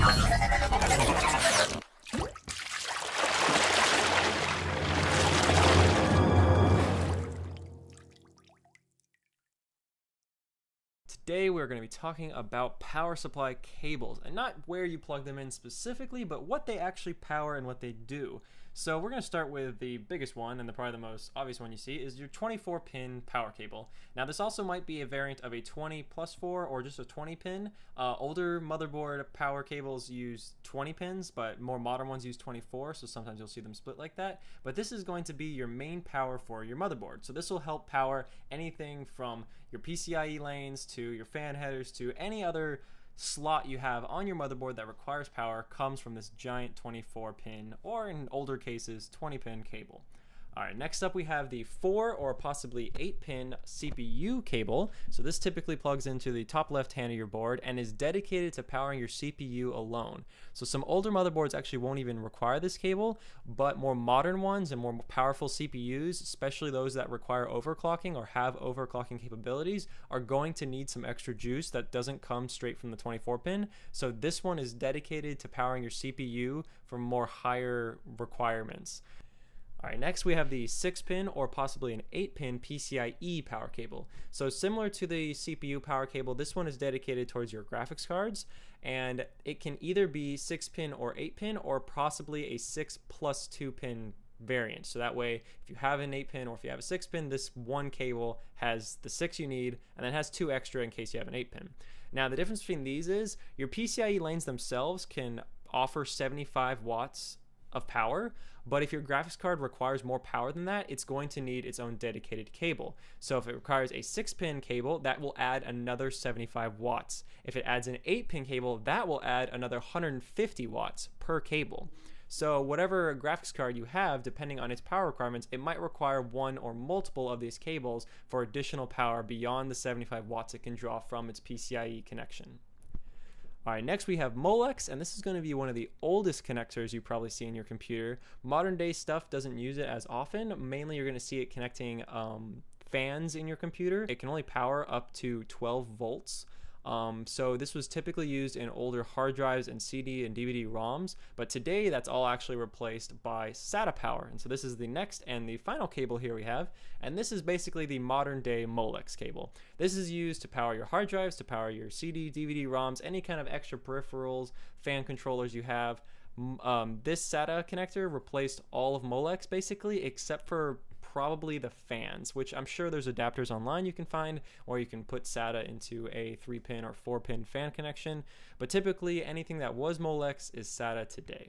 Today we're going to be talking about power supply cables, and not where you plug them in specifically, but what they actually power and what they do. So we're going to start with the biggest one, and probably the most obvious one you see is your 24-pin power cable. Now this also might be a variant of a 20+4 or just a 20-pin. Older motherboard power cables use 20 pins, but more modern ones use 24, so sometimes you'll see them split like that. But this is going to be your main power for your motherboard. So this will help power anything from your PCIe lanes to your fan headers to any other slot you have on your motherboard that requires power comes from this giant 24-pin, or in older cases 20-pin cable. Alright, next up we have the 4 or possibly 8-pin CPU cable. So this typically plugs into the top left hand of your board and is dedicated to powering your CPU alone. So some older motherboards actually won't even require this cable, but more modern ones and more powerful CPUs, especially those that require overclocking or have overclocking capabilities, are going to need some extra juice that doesn't come straight from the 24-pin. So this one is dedicated to powering your CPU for more higher requirements. Alright, next we have the 6-pin or possibly an 8-pin PCIe power cable. So similar to the CPU power cable, this one is dedicated towards your graphics cards, and it can either be 6-pin or 8-pin, or possibly a 6+2-pin variant. So that way, if you have an 8-pin or if you have a 6-pin, this one cable has the 6 you need and then has 2 extra in case you have an 8-pin. Now the difference between these is your PCIe lanes themselves can offer 75 watts of power, but if your graphics card requires more power than that, it's going to need its own dedicated cable. So if it requires a 6-pin cable, that will add another 75 watts. If it adds an 8-pin cable, that will add another 150 watts per cable. So whatever graphics card you have, depending on its power requirements, it might require one or multiple of these cables for additional power beyond the 75 watts it can draw from its PCIe connection. Alright, next we have Molex, and this is going to be one of the oldest connectors you probably see in your computer. Modern day stuff doesn't use it as often. Mainly you're going to see it connecting fans in your computer. It can only power up to 12 volts. So this was typically used in older hard drives and CD and DVD ROMs, but today that's all actually replaced by SATA power. And so this is the next and the final cable here we have, and this is basically the modern day Molex cable. This is used to power your hard drives, to power your CD, DVD ROMs, any kind of extra peripherals, fan controllers you have. This SATA connector replaced all of Molex basically, except for probably the fans, which I'm sure there's adapters online you can find, or you can put SATA into a 3-pin or 4-pin fan connection, but typically anything that was Molex is SATA today.